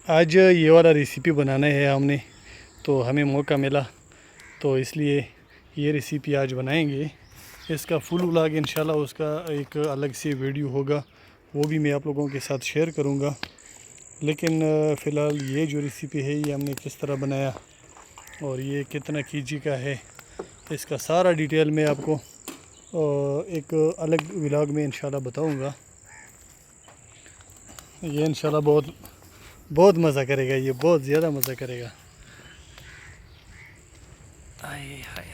आज ये वाला रेसिपी बनाना है हमने, तो हमें मौका मिला तो इसलिए ये रेसिपी आज बनाएंगे। इसका फुल व्लॉग इंशाल्लाह उसका एक अलग से वीडियो होगा, वो भी मैं आप लोगों के साथ शेयर करूँगा। लेकिन फ़िलहाल ये जो रेसिपी है ये हमने किस तरह बनाया और ये कितना केजी का है, इसका सारा डिटेल मैं आपको एक अलग व्लॉग में इंशाल्लाह बताऊँगा। ये इंशाल्लाह बहुत बहुत मज़ा करेगा, ये बहुत ज़्यादा मज़ा करेगा। आए हाय।